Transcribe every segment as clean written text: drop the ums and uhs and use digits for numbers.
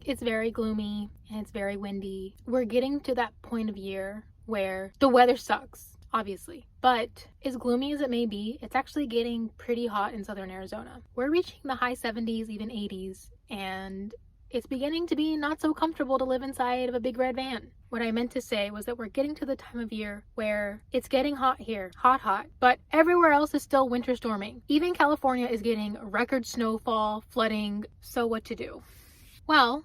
It's very gloomy and it's very windy. We're getting to that point of year where the weather sucks, obviously. But as gloomy as it may be, it's actually getting pretty hot in southern Arizona. We're reaching the high 70s, even 80s, and it's beginning to be not so comfortable to live inside of a big red van. What I meant to say was that we're getting to the time of year where it's getting hot here, hot, but everywhere else is still winter storming. Even California is getting record snowfall, flooding, so what to do? Well,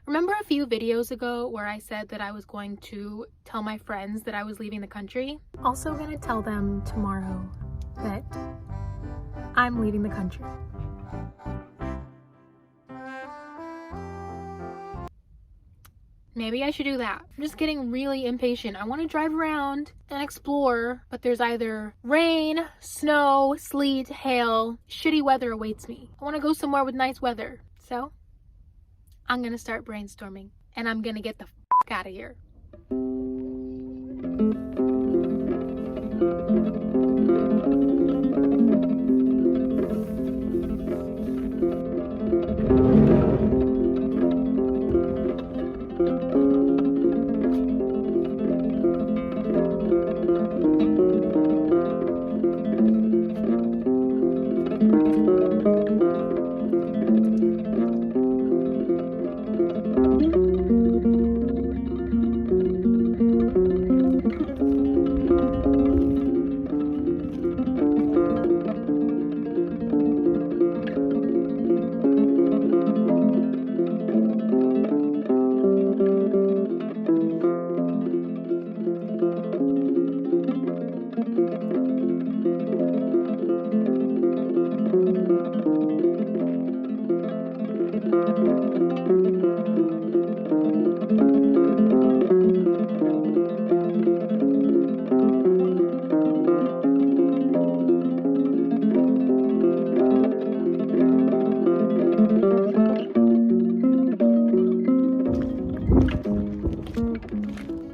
remember a few videos ago where I said that I was going to tell my friends that I was leaving the country? Also gonna tell them tomorrow that I'm leaving the country. Maybe I should do that. I'm just getting really impatient. I want to drive around and explore, but there's either rain, snow, sleet, hail, shitty weather awaits me. I want to go somewhere with nice weather. So I'm gonna start brainstorming and I'm gonna get the fuck out of here.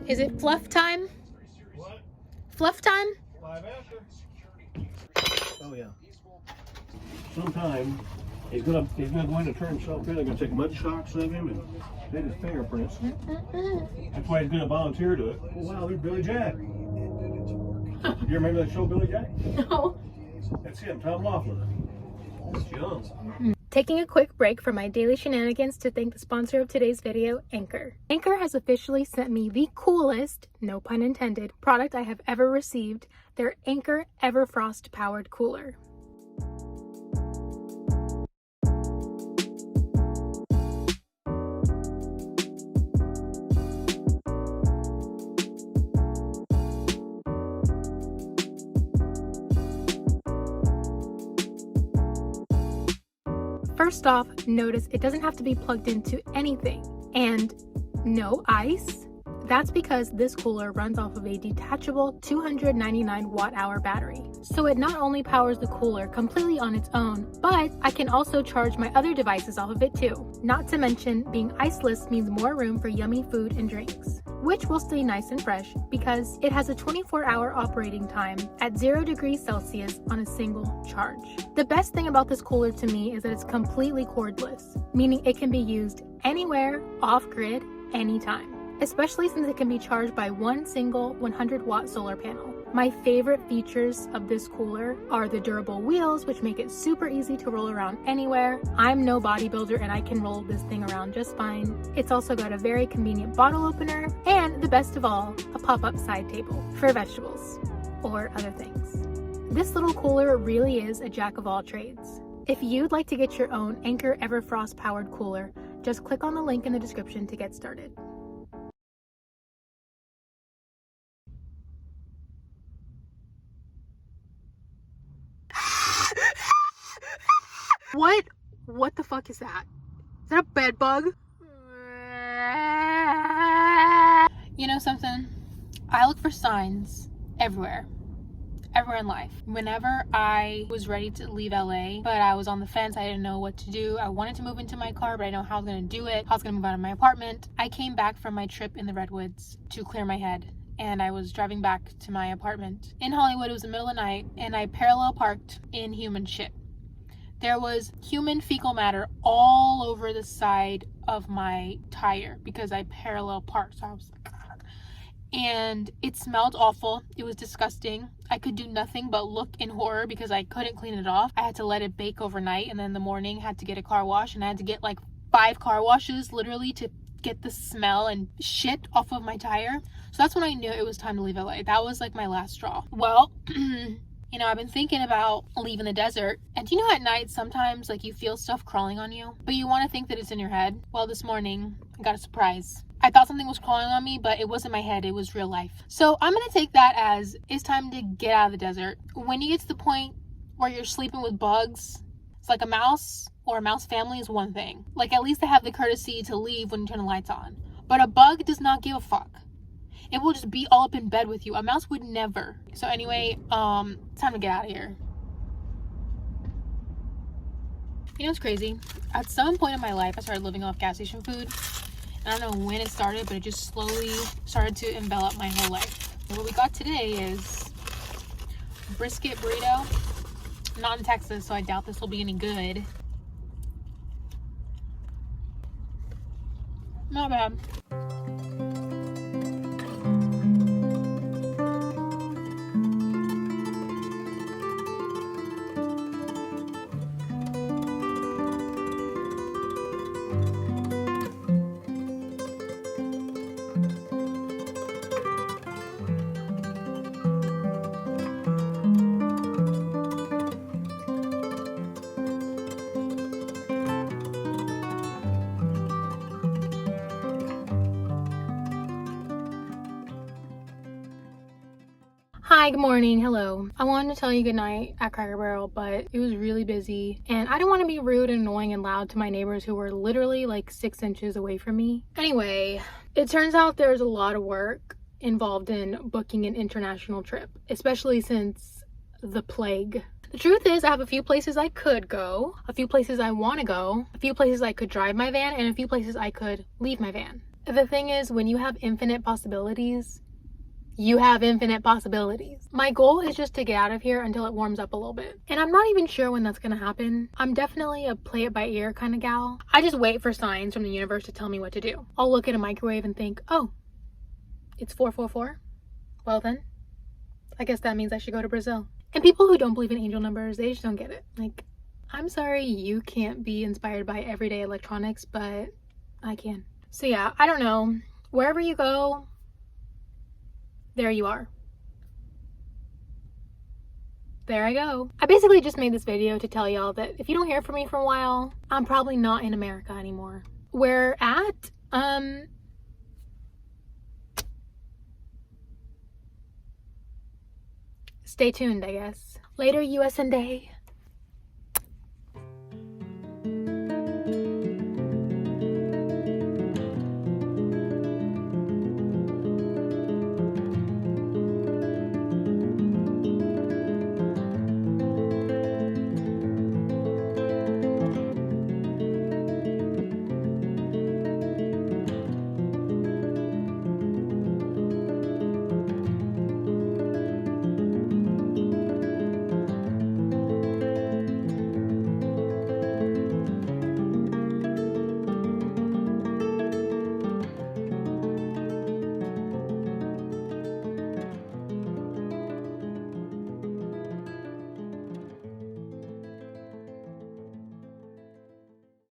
Is it fluff time? What? Fluff time? Live after. Oh yeah. Sometime he's gonna go in and turn himself in. They're gonna take mud shots of him and take his fingerprints. That's why he's gonna volunteer to it. Oh wow, there's Billy Jack. You remember that show Billy Jack? No. That's him, Tom Laughlin. That's young. Taking a quick break from my daily shenanigans to thank the sponsor of today's video, Anchor. Anchor has officially sent me the coolest, no pun intended, product I have ever received, their Anchor Everfrost powered cooler. First off, notice it doesn't have to be plugged into anything, and no ice. That's because this cooler runs off of a detachable 299 watt-hour battery. So it not only powers the cooler completely on its own, but I can also charge my other devices off of it too. Not to mention, being iceless means more room for yummy food and drinks, which will stay nice and fresh because it has a 24-hour operating time at 0 degrees Celsius on a single charge. The best thing about this cooler to me is that it's completely cordless, meaning it can be used anywhere, off-grid, anytime. Especially since it can be charged by one single 100-watt solar panel. My favorite features of this cooler are the durable wheels, which make it super easy to roll around anywhere. I'm no bodybuilder and I can roll this thing around just fine. It's also got a very convenient bottle opener, and the best of all, a pop-up side table for vegetables or other things. This little cooler really is a jack of all trades. If you'd like to get your own Anchor Everfrost powered cooler, just click on the link in the description to get started. What the fuck is that? Is that a bed bug? You know something? I look for signs everywhere in life. Whenever I was ready to leave LA, but I was on the fence, I didn't know what to do. I wanted to move into my car, but I didn't know how I was gonna do it, how I was gonna move out of my apartment. I came back from my trip in the Redwoods to clear my head, and I was driving back to my apartment in Hollywood. It was the middle of the night, and I parallel parked in human shit. There was human fecal matter all over the side of my tire because I parallel parked. So I was like, and it smelled awful. It was disgusting. I could do nothing but look in horror because I couldn't clean it off. I had to let it bake overnight, and then in the morning had to get a car wash, and I had to get like 5 car washes literally to get the smell and shit off of my tire. So that's when I knew it was time to leave LA. That was like my last straw. Well, you know, I've been thinking about leaving the desert. And you know, at night, sometimes like you feel stuff crawling on you, but you want to think that it's in your head. Well, this morning, I got a surprise. I thought something was crawling on me, but it wasn't my head. It was real life. So I'm going to take that as it's time to get out of the desert. When you get to the point where you're sleeping with bugs, it's like a mouse or a mouse family is one thing. Like, at least they have the courtesy to leave when you turn the lights on. But a bug does not give a fuck. It will just be all up in bed with you. A mouse would never. So anyway, it's time to get out of here. You know what's crazy? At some point in my life, I started living off gas station food. And I don't know when it started, but it just slowly started to envelop my whole life. What we got today is brisket burrito. I'm not in Texas, so I doubt this will be any good. Not bad. Hi, good morning, hello. I wanted to tell you goodnight at Cracker Barrel, but it was really busy and I didn't want to be rude and annoying and loud to my neighbors who were literally like 6 inches away from me. Anyway, it turns out there's a lot of work involved in booking an international trip, especially since the plague. The truth is, I have a few places I could go, a few places I want to go, a few places I could drive my van, and a few places I could leave my van. The thing is, when you have infinite possibilities, you have infinite possibilities. My goal is just to get out of here until it warms up a little bit. And I'm not even sure when that's gonna happen. I'm definitely a play it by ear kind of gal. I just wait for signs from the universe to tell me what to do. I'll look at a microwave and think, oh, it's 444? Well then, I guess that means I should go to Brazil. And people who don't believe in angel numbers, they just don't get it. Like, I'm sorry you can't be inspired by everyday electronics, but I can. So yeah, I don't know. Wherever you go, there you are. There I go. I basically just made this video to tell y'all that if you don't hear from me for a while, I'm probably not in America anymore. Where at? Stay tuned, I guess. Later, US and day.